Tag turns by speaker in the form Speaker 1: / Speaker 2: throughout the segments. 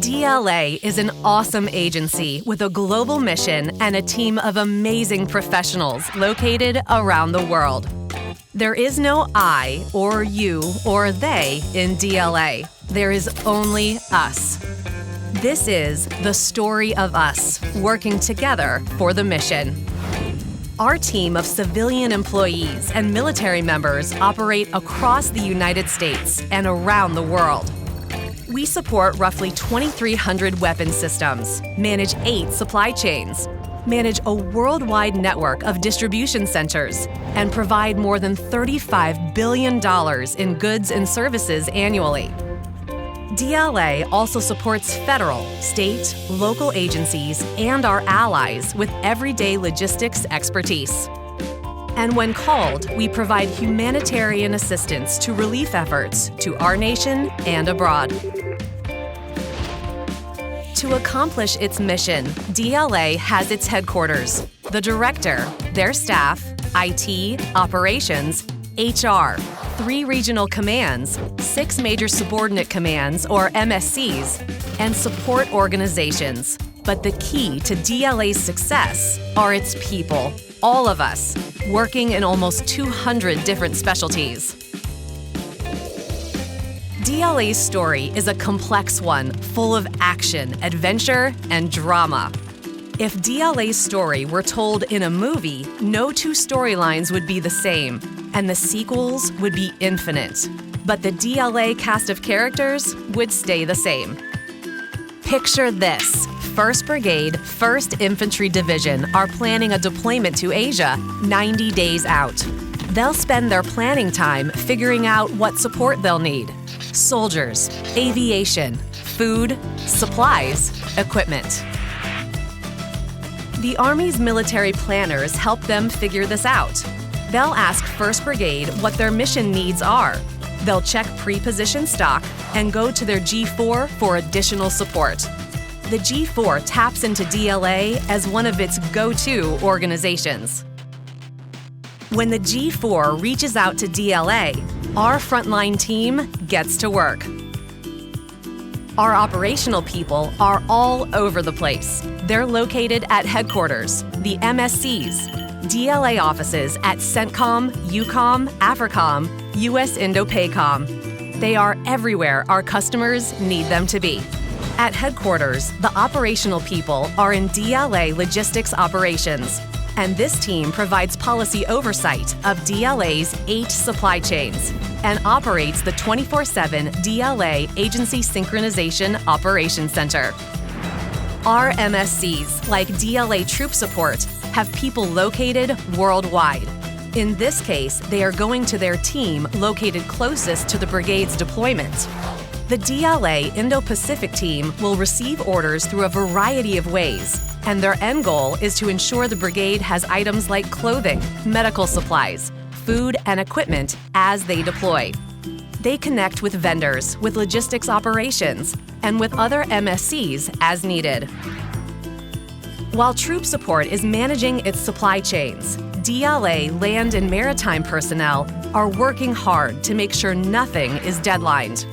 Speaker 1: DLA is an awesome agency with a global mission and a team of amazing professionals located around the world. There is no I or you or they in DLA. There is only us. This is the story of us working together for the mission. Our team of civilian employees and military members operate across the United States and around the world. We support roughly 2,300 weapon systems, manage 8 supply chains, manage a worldwide network of distribution centers, and provide more than $35 billion in goods and services annually. DLA also supports federal, state, local agencies, and our allies with everyday logistics expertise. And when called, we provide humanitarian assistance to relief efforts to our nation and abroad. To accomplish its mission, DLA has its headquarters, the director, their staff, IT, operations, HR, 3 regional commands, 6 major subordinate commands, or MSCs, and support organizations. But the key to DLA's success are its people, all of us, working in almost 200 different specialties. DLA's story is a complex one, full of action, adventure, and drama. If DLA's story were told in a movie, no 2 storylines would be the same, and the sequels would be infinite. But the DLA cast of characters would stay the same. Picture this. 1st Brigade, 1st Infantry Division are planning a deployment to Asia 90 days out. They'll spend their planning time figuring out what support they'll need. Soldiers, aviation, food, supplies, equipment. The Army's military planners help them figure this out. They'll ask 1st Brigade what their mission needs are. They'll check pre-positioned stock and go to their G4 for additional support. The G4 taps into DLA as one of its go-to organizations. When the G4 reaches out to DLA, our frontline team gets to work. Our operational people are all over the place. They're located at headquarters, the MSCs, DLA offices at CENTCOM, EUCOM, AFRICOM, US Indo-PACOM. They are everywhere our customers need them to be. At headquarters, the operational people are in DLA logistics operations, and this team provides policy oversight of DLA's 8 supply chains and operates the 24/7 DLA Agency Synchronization Operations Center. Our MSCs, like DLA Troop Support, have people located worldwide. In this case, they are going to their team located closest to the brigade's deployment. The DLA Indo-Pacific team will receive orders through a variety of ways, and their end goal is to ensure the brigade has items like clothing, medical supplies, food, and equipment as they deploy. They connect with vendors, with logistics operations, and with other MSCs as needed. While Troop Support is managing its supply chains, DLA land and maritime personnel are working hard to make sure nothing is deadlined.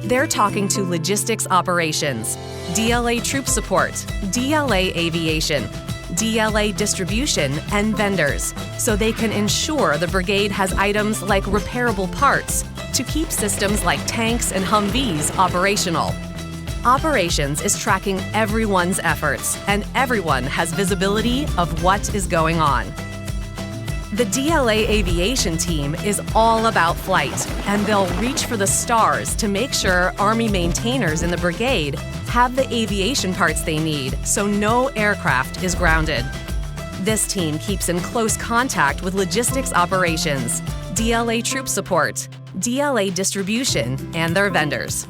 Speaker 1: They're talking to logistics operations, DLA Troop Support, DLA Aviation, DLA Distribution, and vendors, so they can ensure the brigade has items like repairable parts to keep systems like tanks and Humvees operational. Operations is tracking everyone's efforts, and everyone has visibility of what is going on. The DLA aviation team is all about flight, and they'll reach for the stars to make sure Army maintainers in the brigade have the aviation parts they need so no aircraft is grounded. This team keeps in close contact with logistics operations, DLA Troop Support, DLA Distribution, and their vendors.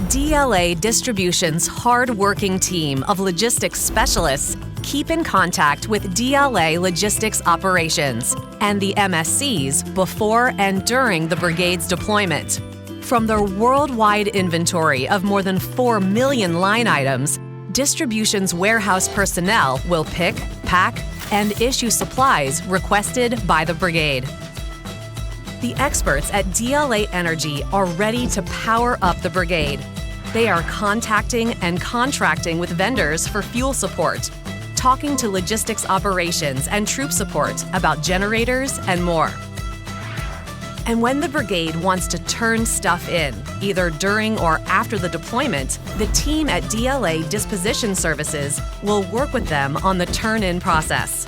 Speaker 1: DLA Distribution's hard-working team of logistics specialists keep in contact with DLA Logistics Operations and the MSCs before and during the brigade's deployment. From their worldwide inventory of more than 4 million line items, Distribution's warehouse personnel will pick, pack, and issue supplies requested by the brigade. The experts at DLA Energy are ready to power up the brigade. They are contacting and contracting with vendors for fuel support, talking to logistics operations and troop support about generators and more. And when the brigade wants to turn stuff in, either during or after the deployment, the team at DLA Disposition Services will work with them on the turn-in process.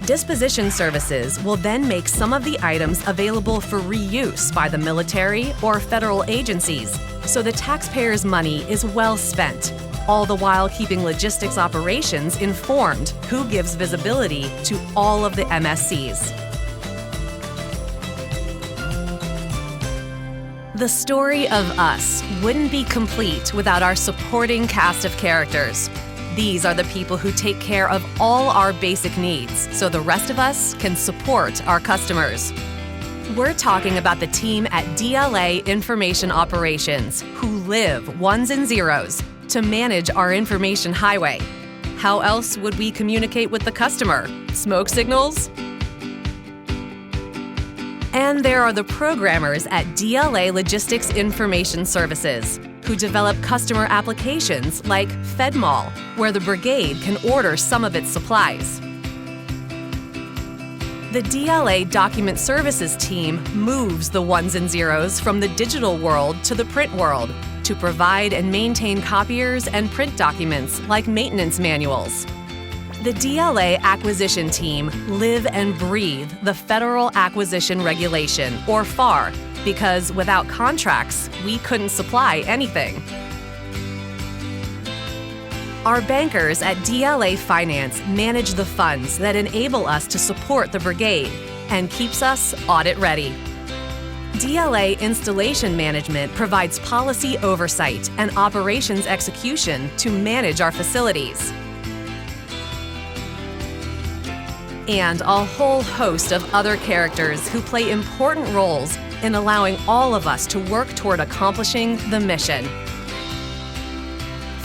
Speaker 1: Disposition Services will then make some of the items available for reuse by the military or federal agencies, so the taxpayers' money is well spent, all the while keeping logistics operations informed who gives visibility to all of the MSCs. The story of us wouldn't be complete without our supporting cast of characters. These are the people who take care of all our basic needs, so the rest of us can support our customers. We're talking about the team at DLA Information Operations, who live ones and zeros to manage our information highway. How else would we communicate with the customer? Smoke signals? And there are the programmers at DLA Logistics Information Services, who develop customer applications like FedMall, where the brigade can order some of its supplies. The DLA Document Services team moves the ones and zeros from the digital world to the print world to provide and maintain copiers and print documents like maintenance manuals. The DLA acquisition team live and breathe the Federal Acquisition Regulation, or FAR, because without contracts, we couldn't supply anything. Our bankers at DLA Finance manage the funds that enable us to support the brigade and keeps us audit ready. DLA Installation Management provides policy oversight and operations execution to manage our facilities. And a whole host of other characters who play important roles in allowing all of us to work toward accomplishing the mission.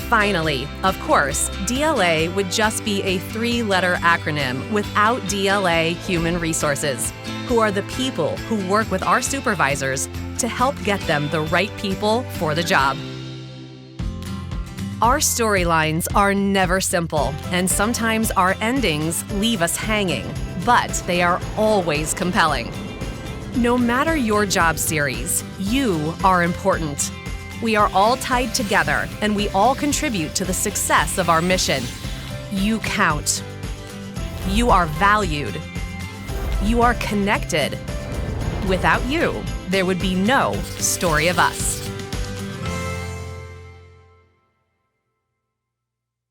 Speaker 1: Finally, of course, DLA would just be a three-letter acronym without DLA Human Resources, who are the people who work with our supervisors to help get them the right people for the job. Our storylines are never simple, and sometimes our endings leave us hanging, but they are always compelling. No matter your job series, you are important. We are all tied together, and we all contribute to the success of our mission. You count. You are valued. You are connected. Without you, there would be no story of us.